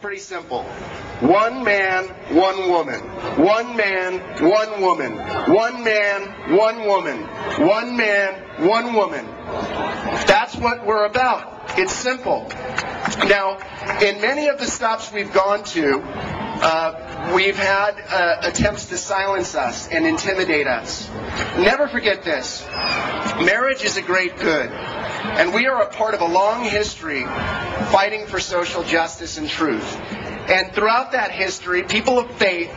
pretty simple. One man, one woman. One man, one woman. One man, one woman. One man, one woman. That's what we're about. It's simple. Now, in many of the stops we've gone to, we've had attempts to silence us and intimidate us. Never forget this. Marriage is a great good. And we are a part of a long history fighting for social justice and truth. And throughout that history, people of faith,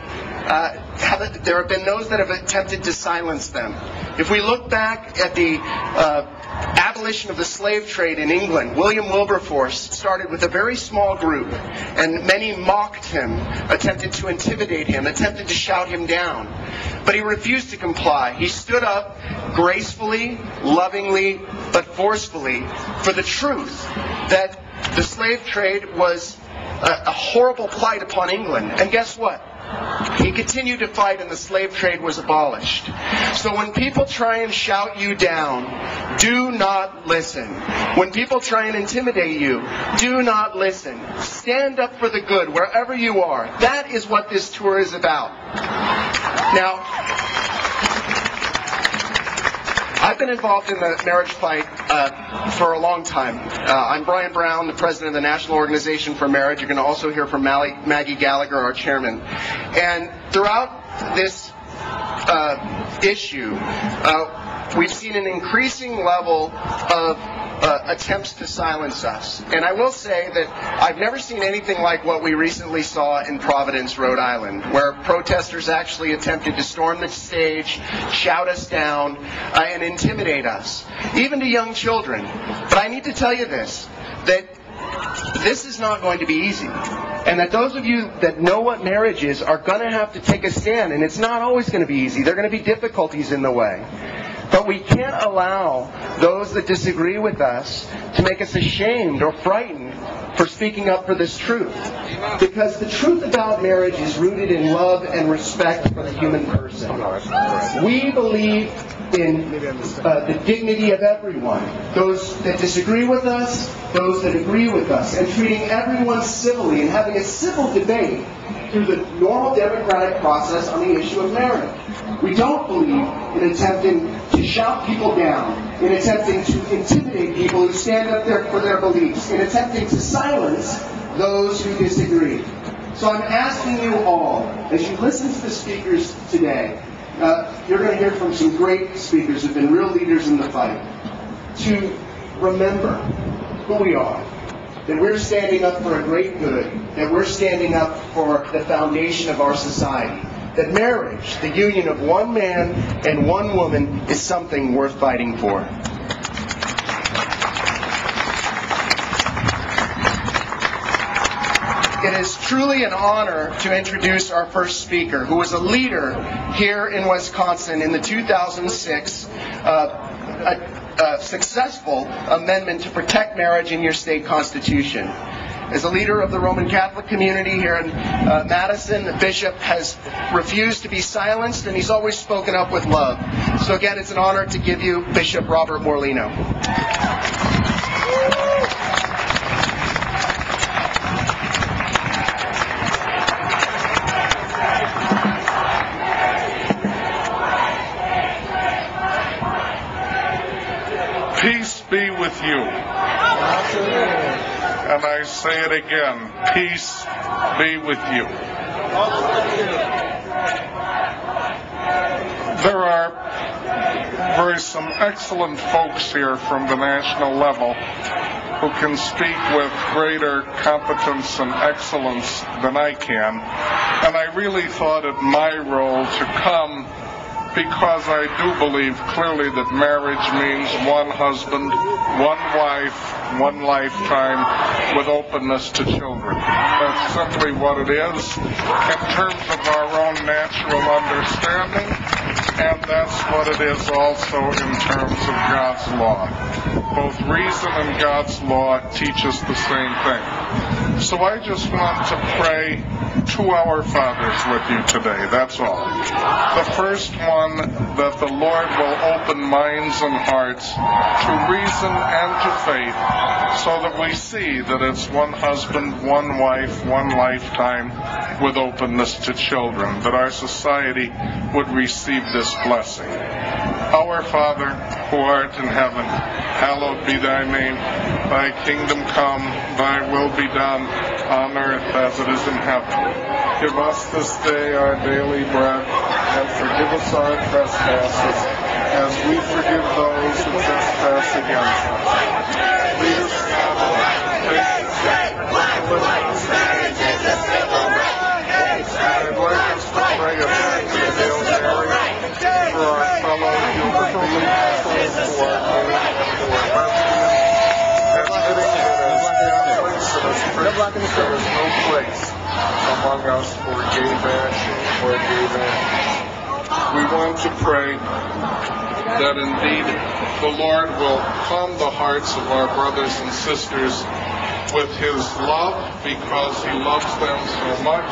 there have been those that have attempted to silence them. If we look back at the abolition of the slave trade in England, William Wilberforce started with a very small group, and many mocked him, attempted to intimidate him, attempted to shout him down. But he refused to comply. He stood up gracefully, lovingly, but forcefully for the truth that the slave trade was a horrible plight upon England. And guess what? He continued to fight, and the slave trade was abolished. So when people try and shout you down, do not listen. When people try and intimidate you, do not listen. Stand up for the good wherever you are. That is what this tour is about. Now, I've been involved in the marriage fight for a long time. I'm Brian Brown, the president of the National Organization for Marriage. You're going to also hear from Maggie Gallagher, our chairman. And throughout this issue, we've seen an increasing level of attempts to silence us. And I will say that I've never seen anything like what we recently saw in Providence, Rhode Island, where protesters actually attempted to storm the stage, shout us down, and intimidate us, even to young children. But I need to tell you this, that this is not going to be easy. And that those of you that know what marriage is are going to have to take a stand. And it's not always going to be easy. There are going to be difficulties in the way. But we can't allow those that disagree with us to make us ashamed or frightened for speaking up for this truth. Because the truth about marriage is rooted in love and respect for the human person. We believe in the dignity of everyone. Those that disagree with us, those that agree with us, and treating everyone civilly and having a civil debate through the normal democratic process on the issue of marriage. We don't believe in attempting to shout people down, in attempting to intimidate people who stand up there for their beliefs, in attempting to silence those who disagree. So I'm asking you all, as you listen to the speakers today, you're going to hear from some great speakers who have been real leaders in the fight, to remember who we are. That we're standing up for a great good, that we're standing up for the foundation of our society, that marriage, the union of one man and one woman, is something worth fighting for. It is truly an honor to introduce our first speaker, who was a leader here in Wisconsin in the 2006 successful amendment to protect marriage in your state constitution. As a leader of the Roman Catholic community here in Madison, the bishop has refused to be silenced, and he's always spoken up with love. So again, it's an honor to give you Bishop Robert Morlino. Peace be with you. And I say it again, peace be with you. There are some excellent folks here from the national level who can speak with greater competence and excellence than I can. And I really thought it my role to come because I do believe clearly that marriage means one husband, one wife, one lifetime, with openness to children. That's simply what it is in terms of our own natural understanding, and that's what it is also in terms of God's law. both reason and God's law teach us the same thing. So I just want to pray 2 Our Fathers with you today, that's all. The first one, that the Lord will open minds and hearts to reason and to faith, so that we see that it's one husband, one wife, one lifetime, with openness to children, that our society would receive this blessing. Our Father, who art in heaven, hallowed be thy name. Thy kingdom come, thy will be done, on earth as it is in heaven. Give us this day our daily bread, and forgive us our trespasses, as we forgive those who trespass against us. Lead us not into temptation, but deliver us from evil. I'd like us to pray a prayer to the Hail Mary for our fellow human beings, who are gay and who are lesbian, admitting that as Catholics and as Christians there is no place among us for gay bashing or gay bashing. We want to pray that indeed the Lord will calm the hearts of our brothers and sisters with His love, because He loves them so much,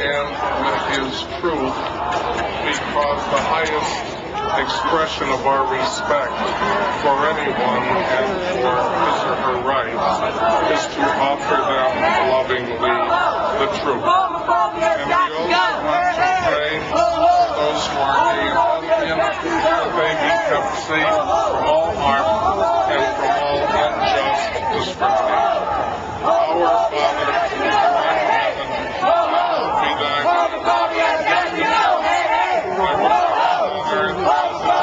and with His truth, because the highest expression of our respect for anyone and for his or her rights is to offer them lovingly the truth. And we also want to pray for those who are gay and lesbian, that they be kept safe from all harm and from all unjust discrimination. Our Father, who art in heaven, hallowed be thy name. Thy will be done on earth as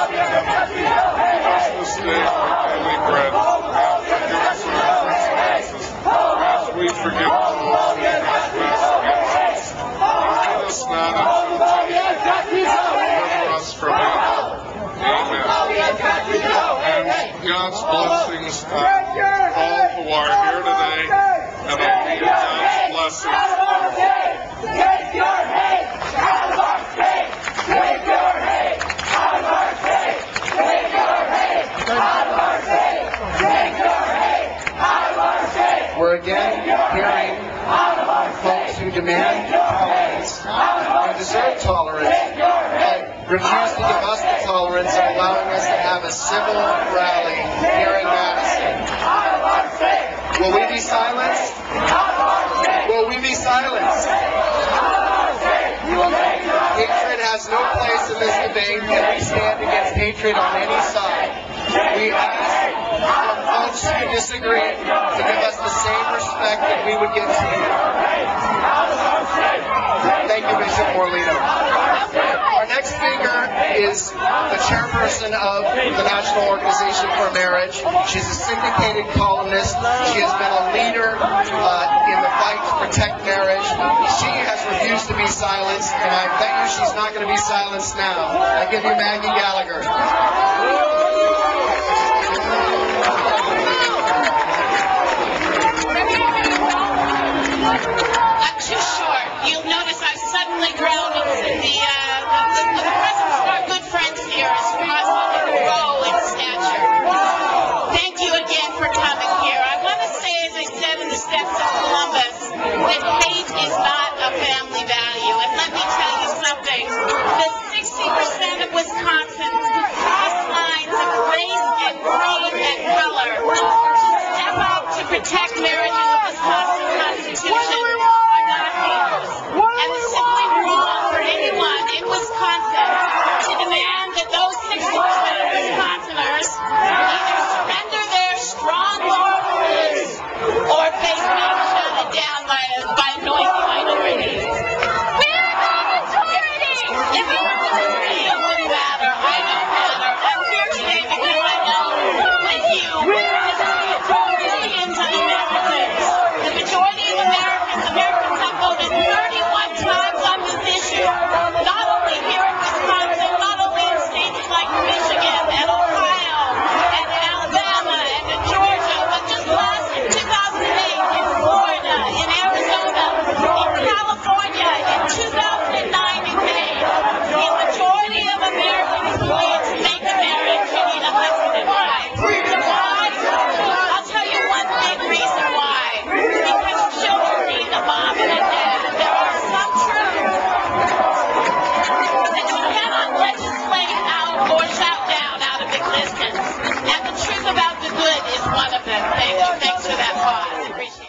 it is in heaven. Give us this day our daily bread, and forgive us our trespasses, as we forgive those who trespass against us. And lead us not into temptation, but deliver us from evil. Amen. And God's blessings on all who are here today, and I need God's blessings. Take your hate out of our state! Take your hate out of our state! Take your hate out of our state! Take your hate out of our state! We're again hearing folks who demand tolerance and deserve tolerance, but refuse to give us the tolerance of allowing us to have a civil rally here in Madison. Will we be silenced? Will we be silenced? Hatred has no place in this debate, and we stand against hatred on any side. We ask for folks who disagree to give us the same respect that we would give to you. Thank you, Bishop Morlino. Our next speaker is the chairperson of the National Organization for Marriage. She's a syndicated columnist. She has been a leader in the fight to protect marriage. She has refused to be silenced, and I bet you she's not going to be silenced now. I give you Maggie Gallagher.